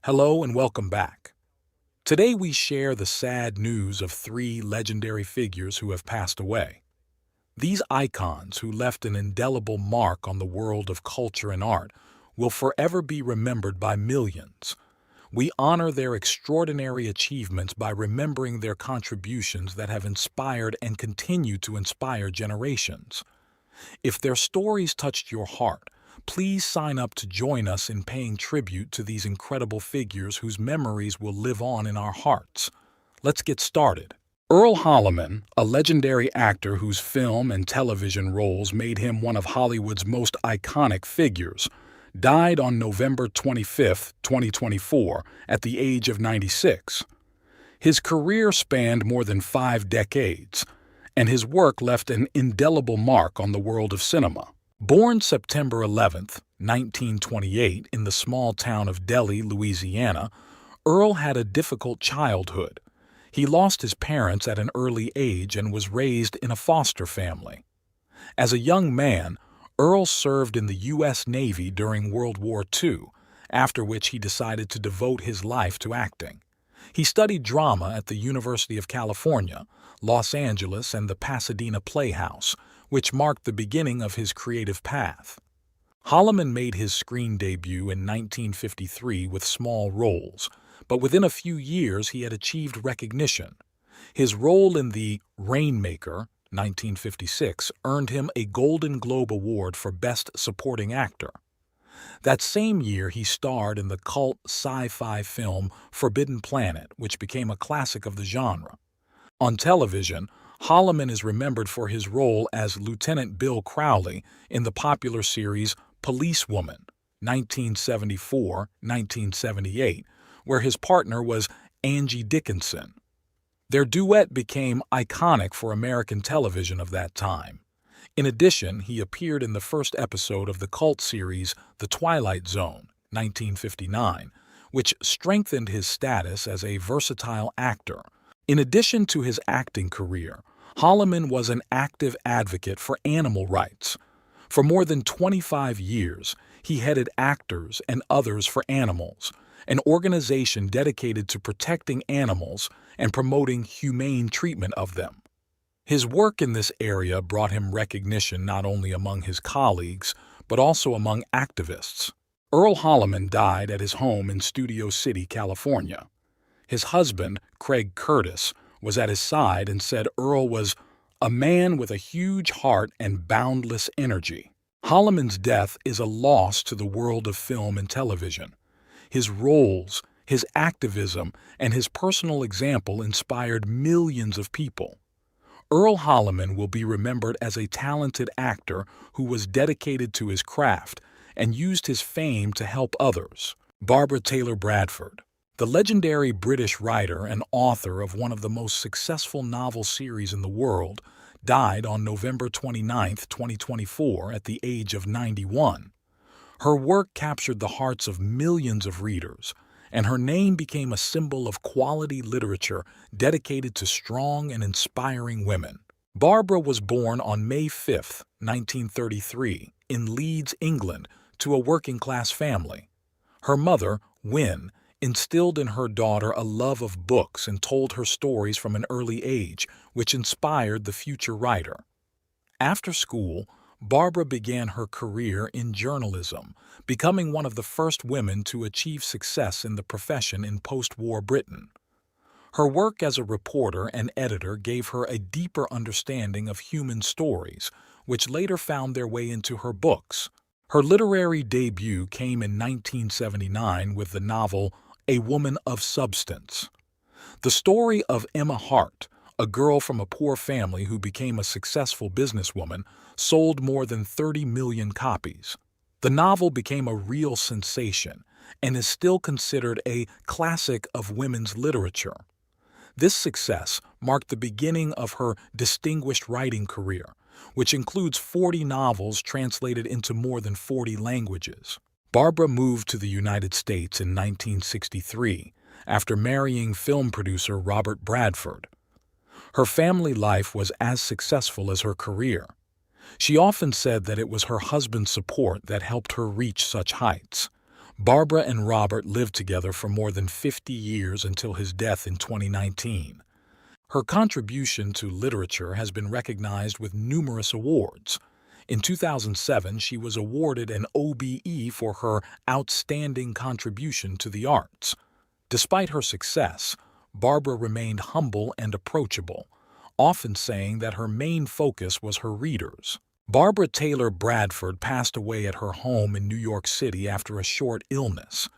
Hello and welcome back. Today we share the sad news of three legendary figures who have passed away. These icons, who left an indelible mark on the world of culture and art, will forever be remembered by millions. We honor their extraordinary achievements by remembering their contributions that have inspired and continue to inspire generations. If their stories touched your heart, please sign up to join us in paying tribute to these incredible figures whose memories will live on in our hearts. Let's get started. Earl Holliman, a legendary actor whose film and television roles made him one of Hollywood's most iconic figures, died on November 25, 2024, at the age of 96. His career spanned more than 5 decades, and his work left an indelible mark on the world of cinema. Born September 11, 1928, in the small town of Delhi, Louisiana, Earl had a difficult childhood. He lost his parents at an early age and was raised in a foster family. As a young man, Earl served in the U.S. Navy during World War II, after which he decided to devote his life to acting. He studied drama at the University of California, Los Angeles, and the Pasadena Playhouse, which marked the beginning of his creative path. Holliman made his screen debut in 1953 with small roles, but within a few years he had achieved recognition. His role in The Rainmaker, 1956, earned him a Golden Globe Award for Best Supporting Actor. That same year he starred in the cult sci-fi film Forbidden Planet, which became a classic of the genre. On television, Holliman is remembered for his role as Lieutenant Bill Crowley in the popular series Policewoman, 1974-1978, where his partner was Angie Dickinson. Their duet became iconic for American television of that time. In addition, he appeared in the first episode of the cult series The Twilight Zone, 1959, which strengthened his status as a versatile actor. In addition to his acting career, Holliman was an active advocate for animal rights. For more than 25 years, he headed Actors and Others for Animals, an organization dedicated to protecting animals and promoting humane treatment of them. His work in this area brought him recognition not only among his colleagues, but also among activists. Earl Holliman died at his home in Studio City, California. His husband, Craig Curtis, was at his side and said Earl was a man with a huge heart and boundless energy. Holliman's death is a loss to the world of film and television. His roles, his activism, and his personal example inspired millions of people. Earl Holliman will be remembered as a talented actor who was dedicated to his craft and used his fame to help others. Barbara Taylor Bradford, the legendary British writer and author of one of the most successful novel series in the world, died on November 29, 2024, at the age of 91. Her work captured the hearts of millions of readers, and her name became a symbol of quality literature dedicated to strong and inspiring women. Barbara was born on May 5, 1933, in Leeds, England, to a working-class family. Her mother, Wynne, instilled in her daughter a love of books and told her stories from an early age, which inspired the future writer. After school, Barbara began her career in journalism, becoming one of the first women to achieve success in the profession in post-war Britain. Her work as a reporter and editor gave her a deeper understanding of human stories, which later found their way into her books. Her literary debut came in 1979 with the novel A Woman of Substance. The story of Emma Hart, a girl from a poor family who became a successful businesswoman, sold more than 30 million copies. The novel became a real sensation and is still considered a classic of women's literature. This success marked the beginning of her distinguished writing career, which includes 40 novels translated into more than 40 languages. Barbara moved to the United States in 1963 after marrying film producer Robert Bradford. Her family life was as successful as her career. She often said that it was her husband's support that helped her reach such heights. Barbara and Robert lived together for more than 50 years until his death in 2019. Her contribution to literature has been recognized with numerous awards. In 2007, she was awarded an OBE for her outstanding contribution to the arts. Despite her success, Barbara remained humble and approachable, often saying that her main focus was her readers. Barbara Taylor Bradford passed away at her home in New York City after a short illness.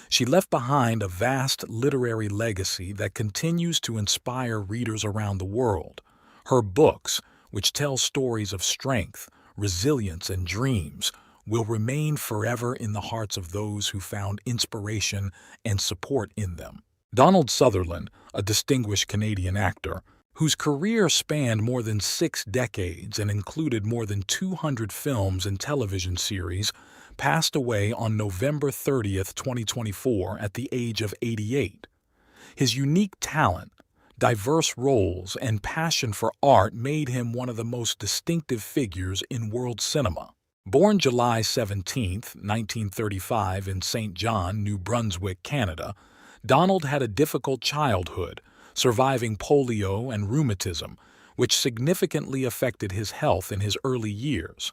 She left behind a vast literary legacy that continues to inspire readers around the world. Her books, which tell stories of strength, resilience, and dreams, will remain forever in the hearts of those who found inspiration and support in them. Donald Sutherland, a distinguished Canadian actor, whose career spanned more than 6 decades and included more than 200 films and television series, passed away on November 30th, 2024, at the age of 88. His unique talent, diverse roles, and passion for art made him one of the most distinctive figures in world cinema. Born July 17, 1935 in St. John, New Brunswick, Canada, Donald had a difficult childhood, surviving polio and rheumatism, which significantly affected his health in his early years.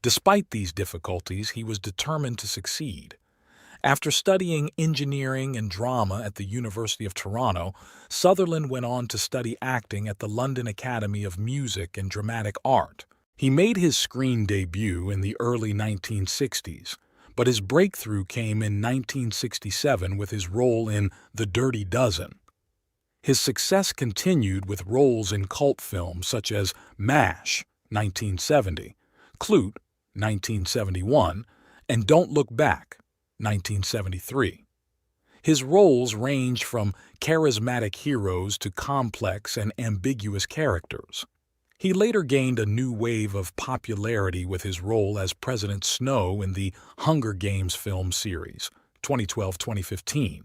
Despite these difficulties, he was determined to succeed. After studying engineering and drama at the University of Toronto, Sutherland went on to study acting at the London Academy of Music and Dramatic Art. He made his screen debut in the early 1960s, but his breakthrough came in 1967 with his role in The Dirty Dozen. His success continued with roles in cult films such as MASH, 1970, Clute, 1971, and Don't Look Back, 1973. His roles ranged from charismatic heroes to complex and ambiguous characters. He later gained a new wave of popularity with his role as President Snow in the Hunger Games film series, 2012-2015.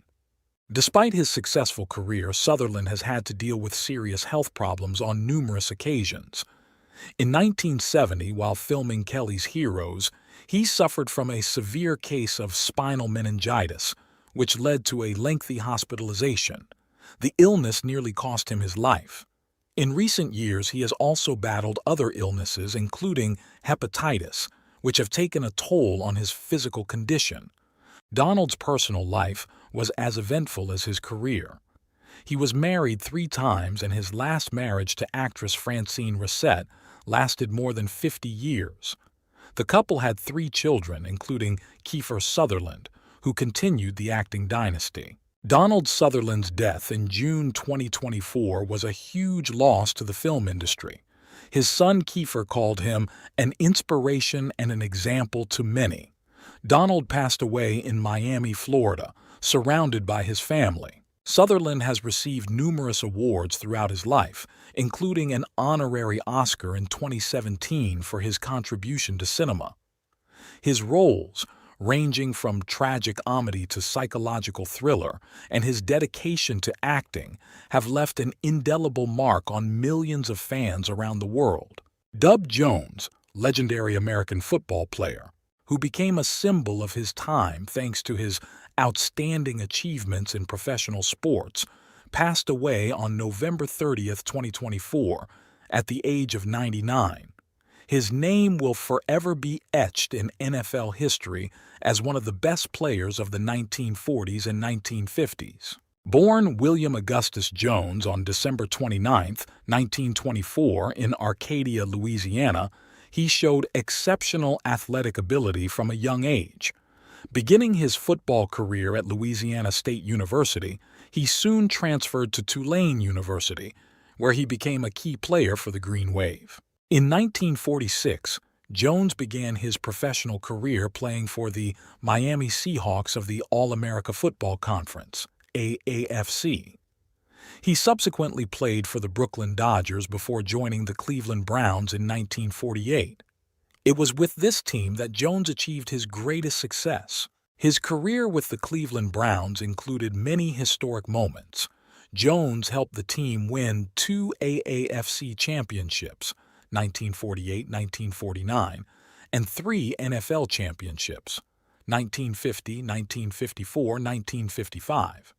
Despite his successful career, Sutherland has had to deal with serious health problems on numerous occasions. In 1970, while filming Kelly's Heroes, he suffered from a severe case of spinal meningitis, which led to a lengthy hospitalization. The illness nearly cost him his life. In recent years, he has also battled other illnesses, including hepatitis, which have taken a toll on his physical condition. Donald's personal life was as eventful as his career. He was married 3 times, and his last marriage to actress Francine Racette lasted more than 50 years. The couple had 3 children, including Kiefer Sutherland, who continued the acting dynasty. Donald Sutherland's death in June 2024 was a huge loss to the film industry. His son Kiefer called him an inspiration and an example to many. Donald passed away in Miami, Florida, surrounded by his family. Sutherland has received numerous awards throughout his life, including an honorary Oscar in 2017 for his contribution to cinema. His roles, ranging from tragic comedy to psychological thriller, and his dedication to acting have left an indelible mark on millions of fans around the world. Dub Jones, legendary American football player, who became a symbol of his time thanks to his outstanding achievements in professional sports, passed away on November 30th, 2024, at the age of 99. His name will forever be etched in NFL history as one of the best players of the 1940s and 1950s. Born William Augustus Jones on December 29, 1924, in Arcadia, Louisiana, he showed exceptional athletic ability from a young age. Beginning his football career at Louisiana State University, he soon transferred to Tulane University, where he became a key player for the Green Wave. In 1946, Jones began his professional career playing for the Miami Seahawks of the All-America Football Conference, AAFC. He subsequently played for the Brooklyn Dodgers before joining the Cleveland Browns in 1948. It was with this team that Jones achieved his greatest success. His career with the Cleveland Browns included many historic moments. Jones helped the team win 2 AAFC championships, 1948-1949, and 3 NFL championships, 1950, 1954, 1955.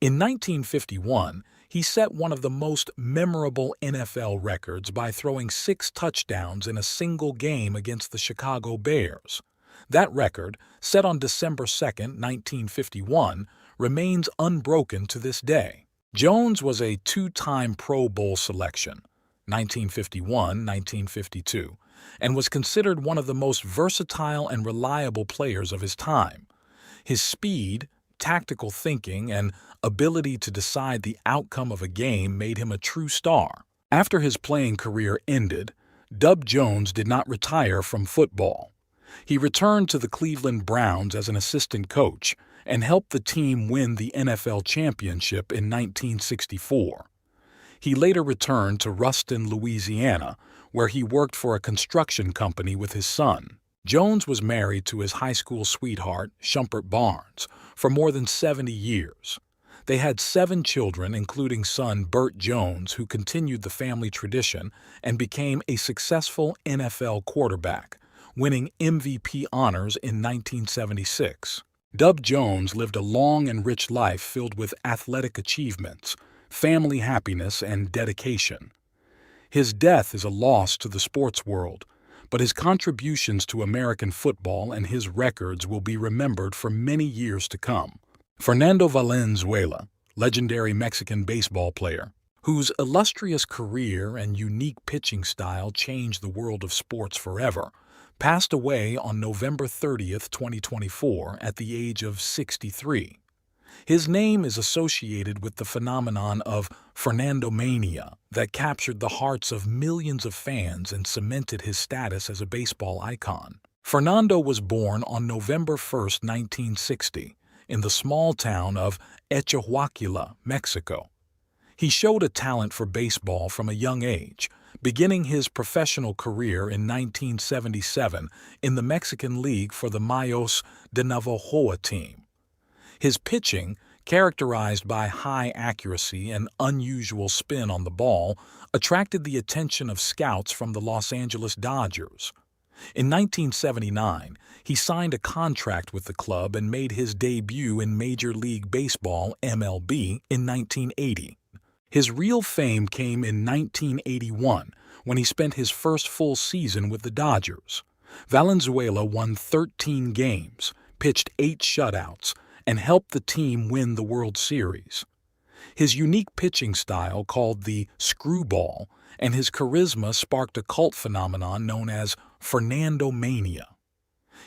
In 1951, he set one of the most memorable NFL records by throwing 6 touchdowns in a single game against the Chicago Bears. That record, set on December 2, 1951, remains unbroken to this day. Jones was a 2-time Pro Bowl selection, 1951, 1952, and was considered one of the most versatile and reliable players of his time. His speed, tactical thinking, and ability to decide the outcome of a game made him a true star. After his playing career ended, Dub Jones did not retire from football. He returned to the Cleveland Browns as an assistant coach and helped the team win the NFL championship in 1964. He later returned to Ruston, Louisiana, where he worked for a construction company with his son. Jones was married to his high school sweetheart, Shumpert Barnes, for more than 70 years. They had 7 children, including son Burt Jones, who continued the family tradition and became a successful NFL quarterback, winning MVP honors in 1976. Dub Jones lived a long and rich life filled with athletic achievements, family happiness, and dedication. His death is a loss to the sports world, but his contributions to American football and his records will be remembered for many years to come. Fernando Valenzuela, legendary Mexican baseball player, whose illustrious career and unique pitching style changed the world of sports forever, passed away on November 30, 2024, at the age of 63. His name is associated with the phenomenon of Fernandomania that captured the hearts of millions of fans and cemented his status as a baseball icon. Fernando was born on November 1, 1960, in the small town of Echahuaquila, Mexico. He showed a talent for baseball from a young age, beginning his professional career in 1977 in the Mexican League for the Mayos de Navojoa team. His pitching, characterized by high accuracy and unusual spin on the ball, attracted the attention of scouts from the Los Angeles Dodgers. In 1979, he signed a contract with the club and made his debut in Major League Baseball (MLB) in 1980. His real fame came in 1981 when he spent his first full season with the Dodgers. Valenzuela won 13 games, pitched 8 shutouts, and helped the team win the World Series. His unique pitching style, called the screwball, and his charisma sparked a cult phenomenon known as Fernandomania.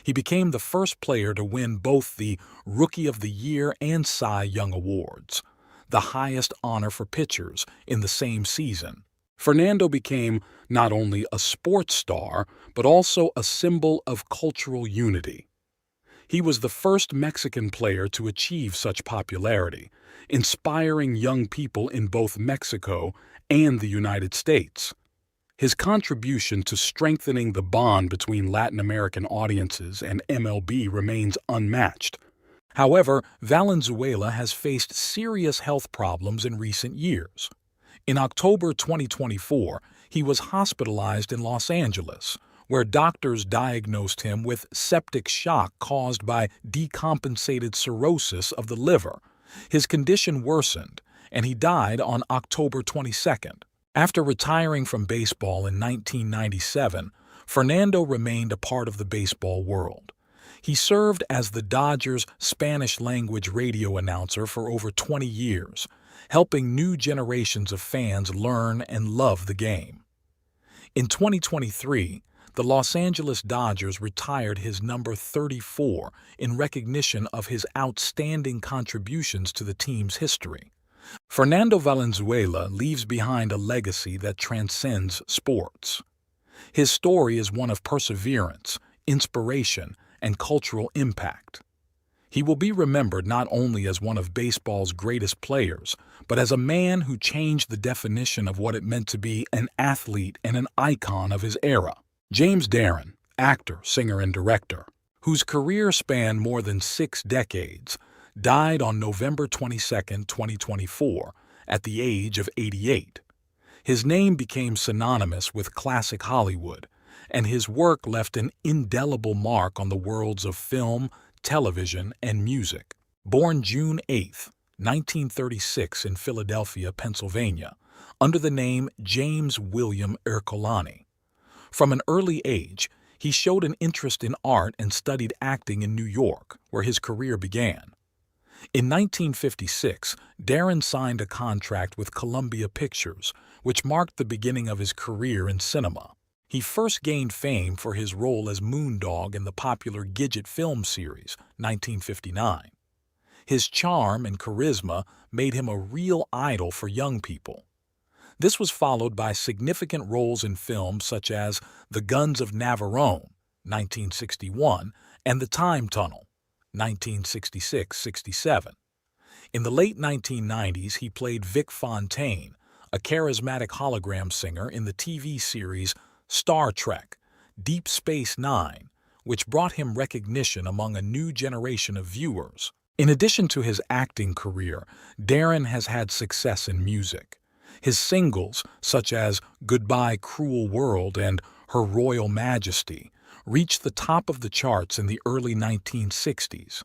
He became the first player to win both the Rookie of the Year and Cy Young awards, the highest honor for pitchers, in the same season. Fernando became not only a sports star, but also a symbol of cultural unity. He was the first Mexican player to achieve such popularity, inspiring young people in both Mexico and the United States. His contribution to strengthening the bond between Latin American audiences and MLB remains unmatched. However, Valenzuela has faced serious health problems in recent years. In October 2024, he was hospitalized in Los Angeles, where doctors diagnosed him with septic shock caused by decompensated cirrhosis of the liver. His condition worsened, and he died on October 22nd. After retiring from baseball in 1997, Fernando remained a part of the baseball world. He served as the Dodgers' Spanish-language radio announcer for over 20 years, helping new generations of fans learn and love the game. In 2023, the Los Angeles Dodgers retired his number 34 in recognition of his outstanding contributions to the team's history. Fernando Valenzuela leaves behind a legacy that transcends sports. His story is one of perseverance, inspiration, and cultural impact. He will be remembered not only as one of baseball's greatest players, but as a man who changed the definition of what it meant to be an athlete and an icon of his era. James Darren, actor, singer, and director, whose career spanned more than 6 decades, died on November 22, 2024, at the age of 88. His name became synonymous with classic Hollywood, and his work left an indelible mark on the worlds of film, television, and music. Born June 8, 1936 in Philadelphia, Pennsylvania, under the name James William Ercolani. From an early age, he showed an interest in art and studied acting in New York, where his career began. In 1956, Darren signed a contract with Columbia Pictures, which marked the beginning of his career in cinema. He first gained fame for his role as Moondog in the popular Gidget film series, 1959. His charm and charisma made him a real idol for young people. This was followed by significant roles in films such as The Guns of Navarone, 1961, and The Time Tunnel, 1966-67. In the late 1990s, he played Vic Fontaine, a charismatic hologram singer in the TV series Star Trek: Deep Space Nine, which brought him recognition among a new generation of viewers. In addition to his acting career, Darren has had success in music. His singles, such as Goodbye Cruel World and Her Royal Majesty, reached the top of the charts in the early 1960s.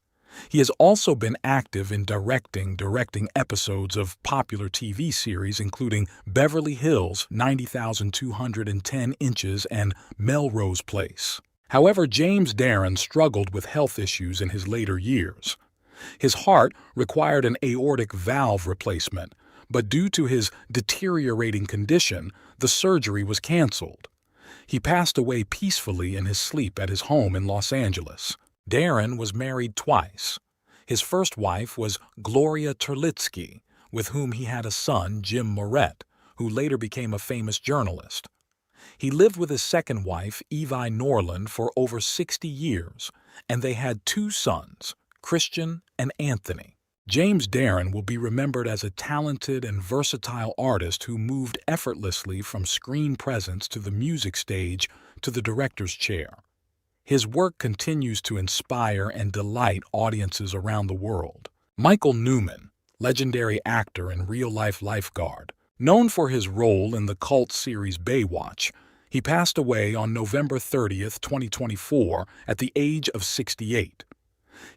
He has also been active in directing episodes of popular TV series including Beverly Hills 90,210 Inches and Melrose Place. However, James Darren struggled with health issues in his later years. His heart required an aortic valve replacement, but due to his deteriorating condition, the surgery was canceled. He passed away peacefully in his sleep at his home in Los Angeles. Darren was married twice. His first wife was Gloria Terlitsky, with whom he had a son, Jim Moret, who later became a famous journalist. He lived with his second wife, Evie Norland, for over 60 years, and they had two sons, Christian and Anthony. James Darren will be remembered as a talented and versatile artist who moved effortlessly from screen presence to the music stage to the director's chair. His work continues to inspire and delight audiences around the world. Michael Newman, legendary actor and real-life lifeguard, known for his role in the cult series Baywatch, he passed away on November 30, 2024, at the age of 68.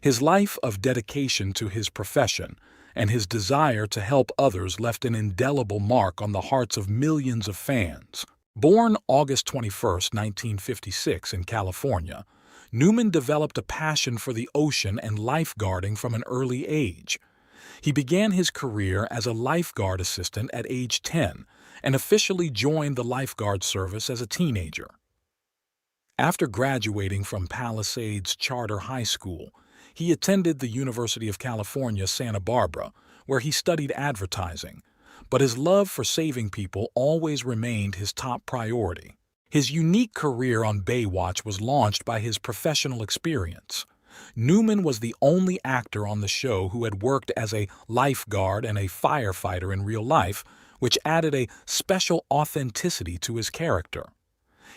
His life of dedication to his profession and his desire to help others left an indelible mark on the hearts of millions of fans. Born August 21, 1956 in California, Newman developed a passion for the ocean and lifeguarding from an early age. He began his career as a lifeguard assistant at age 10 and officially joined the lifeguard service as a teenager. After graduating from Palisades Charter High School, he attended the University of California, Santa Barbara, where he studied advertising, but his love for saving people always remained his top priority. His unique career on Baywatch was launched by his professional experience. Newman was the only actor on the show who had worked as a lifeguard and a firefighter in real life, which added a special authenticity to his character.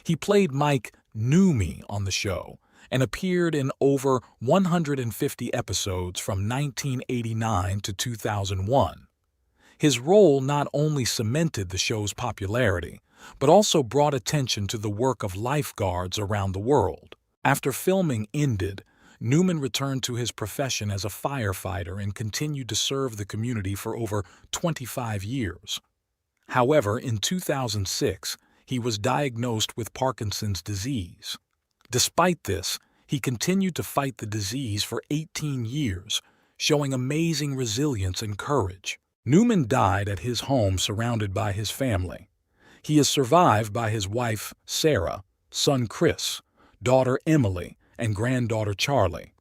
He played Mike Newmy on the show and appeared in over 150 episodes from 1989 to 2001. His role not only cemented the show's popularity, but also brought attention to the work of lifeguards around the world. After filming ended, Newman returned to his profession as a firefighter and continued to serve the community for over 25 years. However, in 2006, he was diagnosed with Parkinson's disease. Despite this, he continued to fight the disease for 18 years, showing amazing resilience and courage. Newman died at his home surrounded by his family. He is survived by his wife, Sarah, son Chris, daughter Emily, and granddaughter Charlie.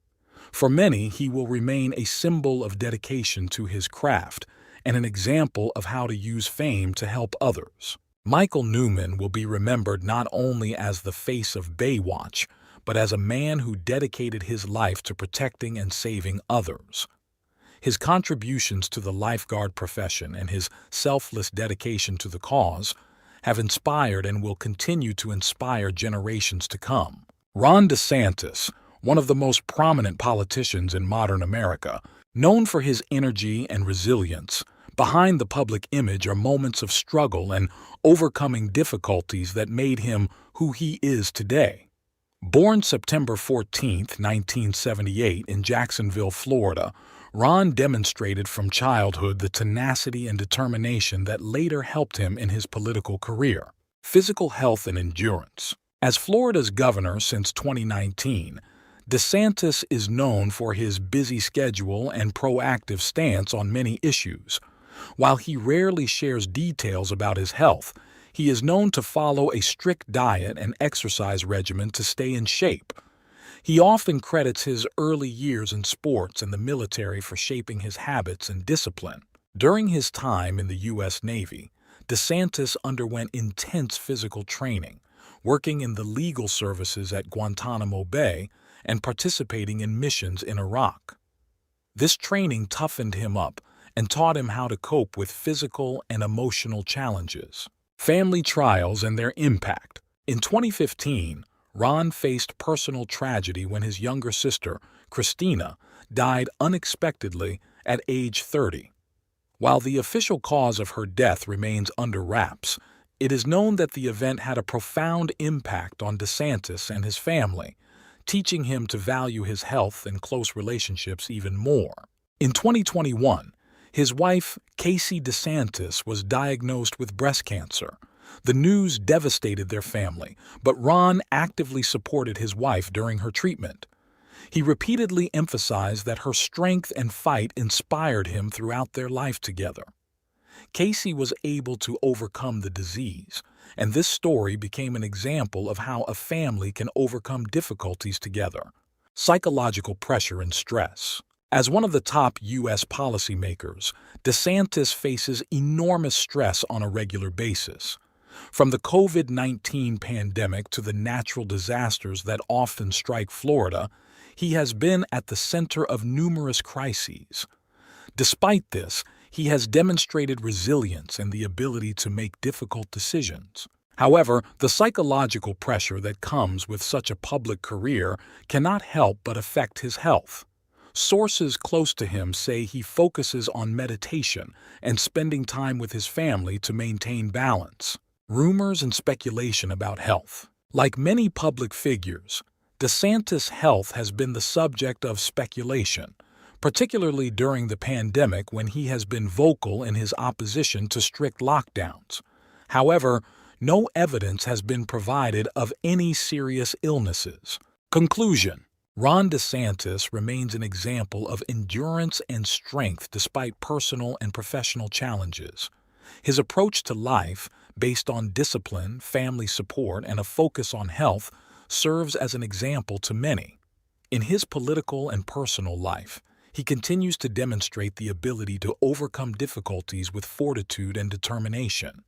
For many, he will remain a symbol of dedication to his craft and an example of how to use fame to help others. Michael Newman will be remembered not only as the face of Baywatch, but as a man who dedicated his life to protecting and saving others. His contributions to the lifeguard profession and his selfless dedication to the cause have inspired and will continue to inspire generations to come. Ron DeSantis, one of the most prominent politicians in modern America, known for his energy and resilience, Behind the public image are moments of struggle and overcoming difficulties that made him who he is today. Born September 14, 1978, in Jacksonville, Florida, Ron demonstrated from childhood the tenacity and determination that later helped him in his political career. Physical health and endurance. As Florida's governor since 2019, DeSantis is known for his busy schedule and proactive stance on many issues. While he rarely shares details about his health, he is known to follow a strict diet and exercise regimen to stay in shape. He often credits his early years in sports and the military for shaping his habits and discipline. During his time in the U.S. Navy, DeSantis underwent intense physical training, working in the legal services at Guantanamo Bay and participating in missions in Iraq. This training toughened him up and taught him how to cope with physical and emotional challenges. Family trials and their impact. In 2015, Ron faced personal tragedy when his younger sister, Christina, died unexpectedly at age 30. While the official cause of her death remains under wraps, it is known that the event had a profound impact on DeSantis and his family, teaching him to value his health and close relationships even more. In 2021, his wife, Casey DeSantis, was diagnosed with breast cancer. The news devastated their family, but Ron actively supported his wife during her treatment. He repeatedly emphasized that her strength and fight inspired him throughout their life together. Casey was able to overcome the disease, and this story became an example of how a family can overcome difficulties together. Psychological pressure and stress. As one of the top U.S. policymakers, DeSantis faces enormous stress on a regular basis. From the COVID-19 pandemic to the natural disasters that often strike Florida, he has been at the center of numerous crises. Despite this, he has demonstrated resilience and the ability to make difficult decisions. However, the psychological pressure that comes with such a public career cannot help but affect his health. Sources close to him say he focuses on meditation and spending time with his family to maintain balance. Rumors and speculation about health. Like many public figures, DeSantis' health has been the subject of speculation, particularly during the pandemic when he has been vocal in his opposition to strict lockdowns. However, no evidence has been provided of any serious illnesses. Conclusion. Ron DeSantis remains an example of endurance and strength despite personal and professional challenges. His approach to life, based on discipline, family support, and a focus on health, serves as an example to many. In his political and personal life, he continues to demonstrate the ability to overcome difficulties with fortitude and determination.